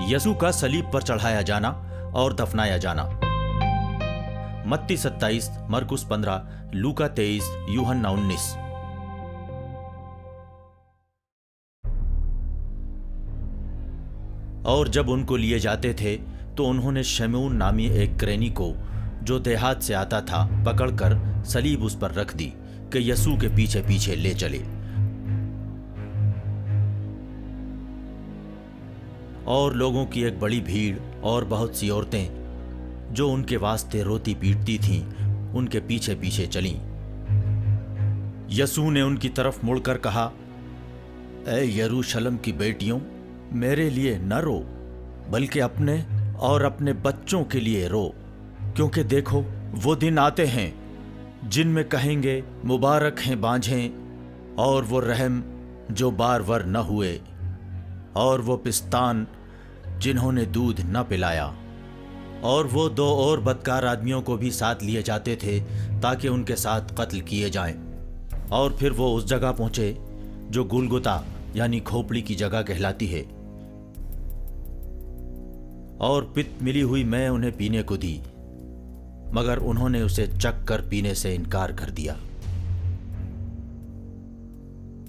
यसू का सलीब पर चढ़ाया जाना और दफनाया जाना। मत्ती 27, मरकुस 15, लूका 23, यूहन्ना 19। और जब उनको लिए जाते थे तो उन्होंने शमून नामी एक क्रेनी को, जो देहात से आता था, पकड़कर सलीब उस पर रख दी कि यसू के पीछे पीछे ले चले। और लोगों की एक बड़ी भीड़ और बहुत सी औरतें जो उनके वास्ते रोती पीटती थीं, उनके पीछे पीछे चलीं। यसू ने उनकी तरफ मुड़कर कहा, ऐ यरूशलेम की बेटियों, मेरे लिए न रो, बल्कि अपने और अपने बच्चों के लिए रो, क्योंकि देखो वो दिन आते हैं जिनमें कहेंगे, मुबारक हैं बांझें और वो रहम जो बार-बार न हुए, और वो पिस्तान जिन्होंने दूध न पिलाया। और वो 2 और बदकार आदमियों को भी साथ लिए जाते थे ताकि उनके साथ कत्ल किए जाएं। और फिर वो उस जगह पहुंचे जो गुलगुता यानी खोपड़ी की जगह कहलाती है, और पित्त मिली हुई मैं उन्हें पीने को दी, मगर उन्होंने उसे चख कर पीने से इनकार कर दिया।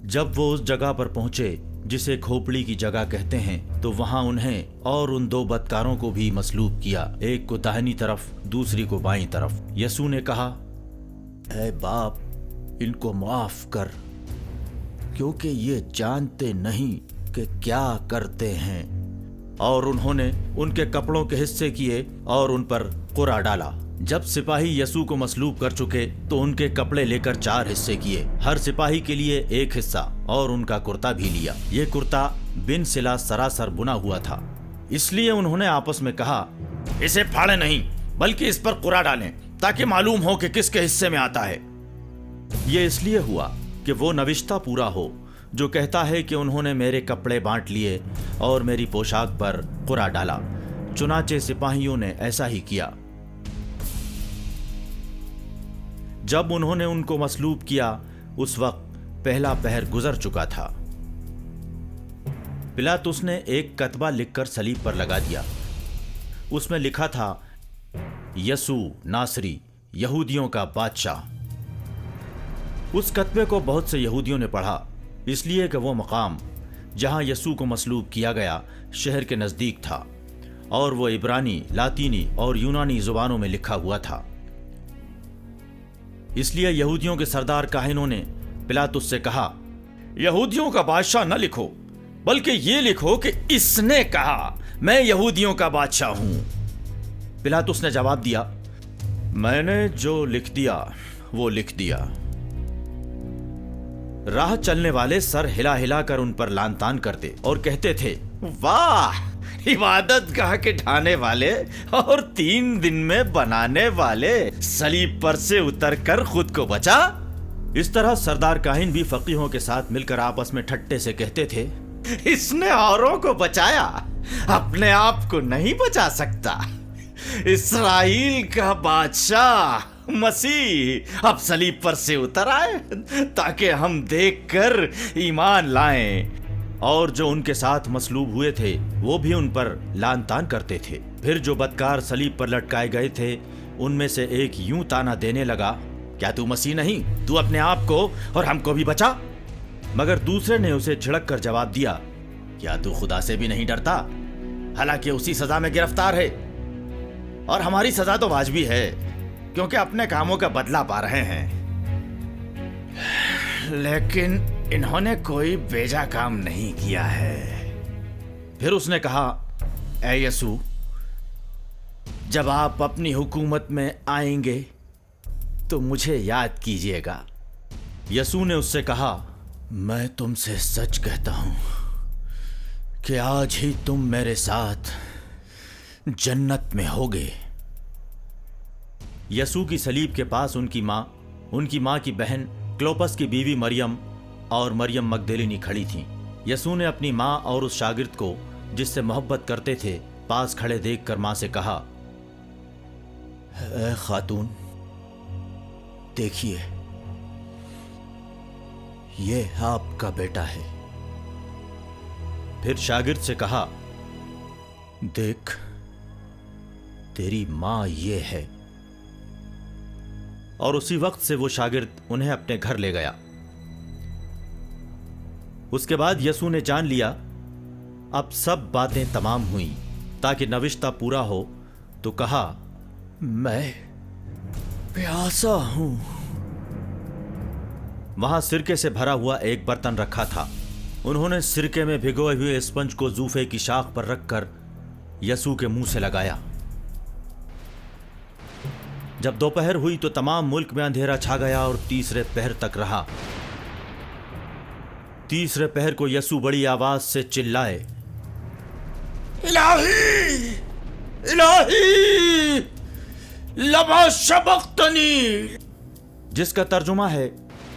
जब वो उस जगह पर पहुंचे जिसे खोपड़ी की जगह कहते हैं, तो वहां उन्हें और उन 2 बदकारों को भी मसलूब किया, एक को दाहिनी तरफ, दूसरी को बाईं तरफ। यसू ने कहा, ऐ बाप, इनको माफ कर, क्योंकि ये जानते नहीं कि क्या करते हैं। और उन्होंने उनके कपड़ों के हिस्से किए और उन पर कुरा डाला। जब सिपाही यसू को मसलूब कर चुके तो उनके कपड़े लेकर 4 हिस्से किए, हर सिपाही के लिए एक हिस्सा, और उनका कुर्ता भी लिया। ये कुर्ता बिन सिला सरासर बुना हुआ था, इसलिए उन्होंने आपस में कहा, इसे फाड़े नहीं, बल्कि इस पर कुरा डालें, ताकि मालूम हो कि किसके हिस्से में आता है। ये इसलिए हुआ कि वो नविश्ता पूरा हो जो कहता है कि उन्होंने मेरे कपड़े बांट लिए और मेरी पोशाक पर कुरा डाला। चुनाचे सिपाहियों ने ऐसा ही किया। जब उन्होंने उनको मसलूब किया, उस वक्त पहला पहर गुजर चुका था। पिलातुस ने एक कतबा लिखकर सलीब पर लगा दिया। उसमें लिखा था, यसू नासरी, यहूदियों का बादशाह। उस कतबे को बहुत से यहूदियों ने पढ़ा, इसलिए कि वो मकाम जहां यसू को मसलूब किया गया शहर के नजदीक था, और वो इब्रानी, लातीनी और यूनानी जुबानों में लिखा हुआ था। इसलिए यहूदियों के सरदार काहिनों ने पिलातुस से कहा, यहूदियों का बादशाह न लिखो, बल्कि ये लिखो कि इसने कहा, मैं यहूदियों का बादशाह हूं। पिलातुस ने जवाब दिया, मैंने जो लिख दिया वो लिख दिया। राह चलने वाले सर हिला हिला कर उन पर लानतान करते और कहते थे, वाह, इबादत गाह के ढाने वाले और 3 दिन में बनाने वाले, सलीब पर से उतरकर खुद को बचा। इस तरह सरदार काहिन भी फकीहों के साथ मिलकर आपस में ठट्टे से कहते थे, इसने औरों को बचाया, अपने आप को नहीं बचा सकता। इस्राएल का बादशाह मसीह अब सलीब पर से उतर आए ताकि हम देखकर ईमान लाएं। और जो उनके साथ मसलूब हुए थे वो भी उन पर लानतान करते थे। फिर जो बदकार सलीब पर लटकाए गए थे उनमें से एक यूं ताना देने लगा, क्या तू मसीह नहीं? तू अपने आप को और हमको भी बचा। मगर दूसरे ने उसे झिड़क कर जवाब दिया, क्या तू खुदा से भी नहीं डरता? हालांकि उसी सजा में गिरफ्तार है, और हमारी सजा तो वाजिबी है, क्योंकि अपने कामों का बदला पा रहे हैं। लेकिन इन्होंने कोई बेजा काम नहीं किया है। फिर उसने कहा, ऐ यसू, जब आप अपनी हुकूमत में आएंगे तो मुझे याद कीजिएगा। यसू ने उससे कहा, मैं तुमसे सच कहता हूं कि आज ही तुम मेरे साथ जन्नत में होगे। यसू की सलीब के पास उनकी माँ की बहन क्लोपस की बीवी मरियम और मरियम मगदलिनी खड़ी थीं। यसू ने अपनी माँ और उस शागिर्द को जिससे मोहब्बत करते थे पास खड़े देखकर माँ से कहा, ऐ खातून, देखिए, ये आपका बेटा है। फिर शागिर्द से कहा, دیکھ تیری ماں یہ ہے. اور اسی وقت سے وہ شاگرد انہیں اپنے گھر لے گیا. اس کے بعد یسوع نے جان لیا اب سب باتیں تمام ہوئیں تاکہ نوشتہ پورا ہو، تو کہا، میں پیاسا ہوں. وہاں سرکے سے بھرا ہوا ایک برتن رکھا تھا. انہوں نے سرکے میں بھگوئے ہوئے اسپنج کو زوفے کی شاخ پر رکھ کر یسوع کے منہ سے لگایا. جب دوپہر ہوئی تو تمام ملک میں اندھیرا چھا گیا اور تیسرے پہر تک رہا. تیسرے پہر کو یسوع بڑی آواز سے چلائے، الہی الہی لما شبقتنی، جس کا ترجمہ ہے،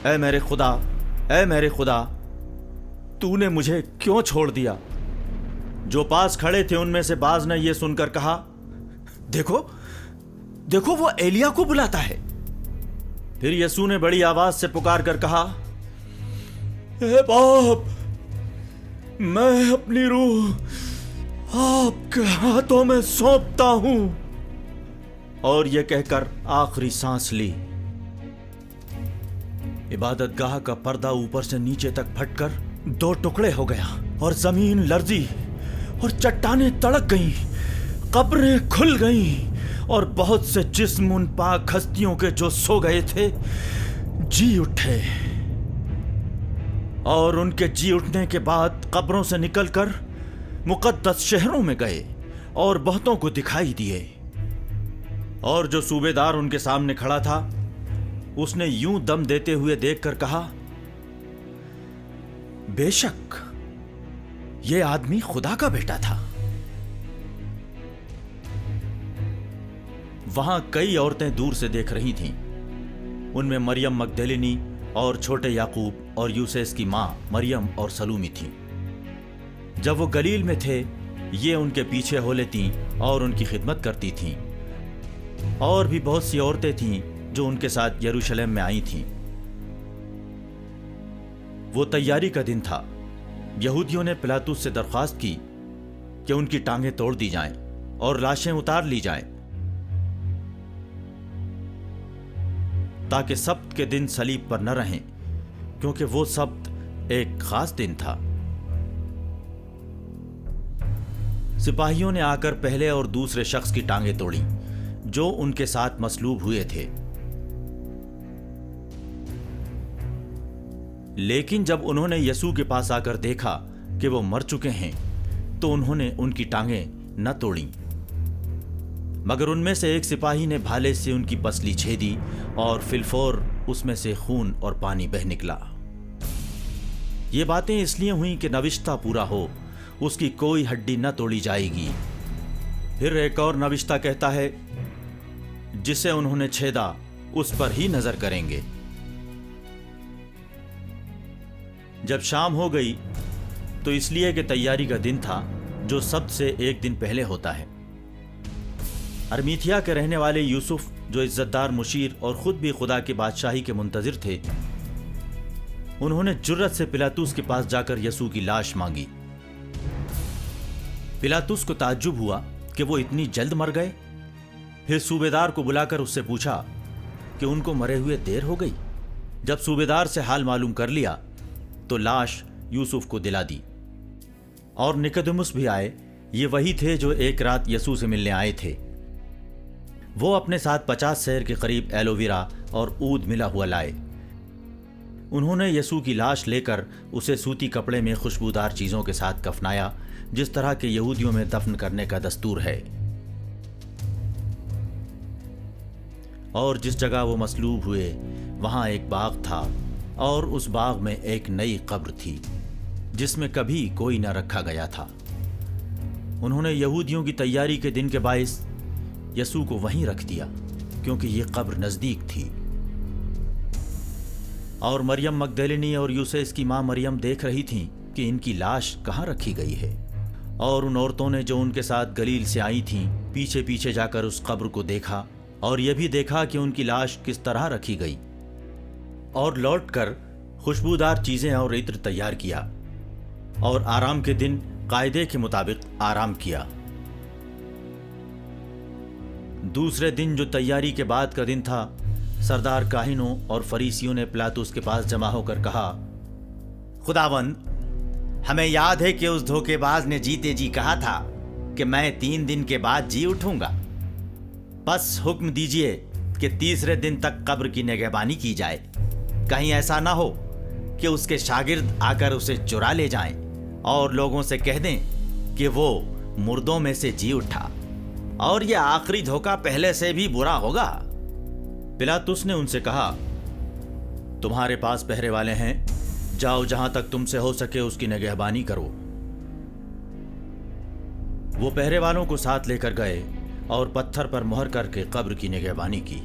اے میرے خدا، اے میرے خدا، تو نے مجھے کیوں چھوڑ دیا؟ جو پاس کھڑے تھے ان میں سے بعض نے یہ سن کر کہا، دیکھو دیکھو وہ ایلیا کو بلاتا ہے. پھر یسوع نے بڑی آواز سے پکار کر کہا، اے باپ، میں اپنی روح آپ کے ہاتھوں میں سونپتا ہوں. اور یہ کہہ کر آخری سانس لی. عبادت گاہ کا پردہ اوپر سے نیچے تک پھٹ کر 2 ٹکڑے ہو گیا اور زمین لرزی اور چٹانیں تڑک گئیں، قبریں کھل گئیں اور بہت سے جسم ان پاک ہستیوں کے جو سو گئے تھے جی اٹھے. اور ان کے جی اٹھنے کے بعد قبروں سے نکل کر مقدس شہروں میں گئے اور بہتوں کو دکھائی دیے. اور جو صوبیدار ان کے سامنے کھڑا تھا اس نے یوں دم دیتے ہوئے دیکھ کر کہا، بے شک یہ آدمی خدا کا بیٹا تھا. وہاں کئی عورتیں دور سے دیکھ رہی تھیں. ان میں مریم مگدلینی اور چھوٹے یعقوب اور یوسیس کی ماں مریم اور سلومی تھیں. جب وہ گلیل میں تھے یہ ان کے پیچھے ہو لیتیں اور ان کی خدمت کرتی تھیں. اور بھی بہت سی عورتیں تھیں جو ان کے ساتھ یروشلم میں آئی تھیں. وہ تیاری کا دن تھا. یہودیوں نے پلاطس سے درخواست کی کہ ان کی ٹانگیں توڑ دی جائیں اور لاشیں اتار لی جائیں تاکہ سبت کے دن صلیب پر نہ رہیں، کیونکہ وہ سبت ایک خاص دن تھا. سپاہیوں نے آ کر پہلے اور دوسرے شخص کی ٹانگیں توڑیں جو ان کے ساتھ مصلوب ہوئے تھے. لیکن جب انہوں نے یسوع کے پاس آ کر دیکھا کہ وہ مر چکے ہیں تو انہوں نے ان کی ٹانگیں نہ توڑیں. مگر ان میں سے ایک سپاہی نے بھالے سے ان کی پسلی چھیدی اور فی الفور اس میں سے خون اور پانی بہہ نکلا. یہ باتیں اس لیے ہوئیں کہ نوشتہ پورا ہو، اس کی کوئی ہڈی نہ توڑی جائے گی. پھر ایک اور نوشتہ کہتا ہے، جسے انہوں نے چھیدا اس پر ہی نظر کریں گے. جب شام ہو گئی تو اس لیے کہ تیاری کا دن تھا جو سبت سے ایک دن پہلے ہوتا ہے، ارمیتھیا کے رہنے والے یوسف جو عزت دار مشیر اور خود بھی خدا کی بادشاہی کے منتظر تھے، انہوں نے جرت سے پلاطس کے پاس جا کر یسوع کی لاش مانگی. پلاطس کو تعجب ہوا کہ وہ اتنی جلد مر گئے. پھر صوبیدار کو بلا کر اس سے پوچھا کہ ان کو مرے ہوئے دیر ہو گئی. جب صوبیدار سے حال معلوم کر لیا تو لاش یوسف کو دلا دی. اور نکودیمس بھی آئے. یہ وہی تھے جو ایک رات یسوع سے ملنے آئے تھے. وہ اپنے ساتھ 50 سیر کے قریب ایلوویرا اور عود ملا ہوا لائے. انہوں نے یسوع کی لاش لے کر اسے سوتی کپڑے میں خوشبودار چیزوں کے ساتھ کفنایا، جس طرح کے یہودیوں میں دفن کرنے کا دستور ہے. اور جس جگہ وہ مصلوب ہوئے وہاں ایک باغ تھا، اور اس باغ میں ایک نئی قبر تھی جس میں کبھی کوئی نہ رکھا گیا تھا. انہوں نے یہودیوں کی تیاری کے دن کے باعث یسوع کو وہیں رکھ دیا کیونکہ یہ قبر نزدیک تھی. اور مریم مگدلینی اور یوسیس کی ماں مریم دیکھ رہی تھیں کہ ان کی لاش کہاں رکھی گئی ہے. اور ان عورتوں نے جو ان کے ساتھ گلیل سے آئی تھیں پیچھے پیچھے جا کر اس قبر کو دیکھا اور یہ بھی دیکھا کہ ان کی لاش کس طرح رکھی گئی، اور لوٹ کر خوشبودار چیزیں اور عطر تیار کیا اور آرام کے دن قاعدے کے مطابق آرام کیا. दूसरे दिन जो तैयारी के बाद का दिन था, सरदार काहिनों और फरीसियों ने पिलातुस के पास जमा होकर कहा, खुदावंद, हमें याद है कि उस धोखेबाज ने जीते जी कहा था कि मैं 3 दिन के बाद जी उठूंगा। बस हुक्म दीजिए कि तीसरे दिन तक कब्र की निगहबानी की जाए। कहीं ऐसा ना हो कि उसके शागिर्द आकर उसे चुरा ले जाएं और लोगों से कह दें कि वो मुर्दों में से जी उठा, और यह आखिरी धोखा पहले से भी बुरा होगा। पिलातुस ने उनसे कहा, तुम्हारे पास पहरे वाले हैं, जाओ जहां तक तुमसे हो सके उसकी निगहबानी करो। वो पहरे वालों को साथ लेकर गए और पत्थर पर मुहर करके कब्र की निगहबानी की।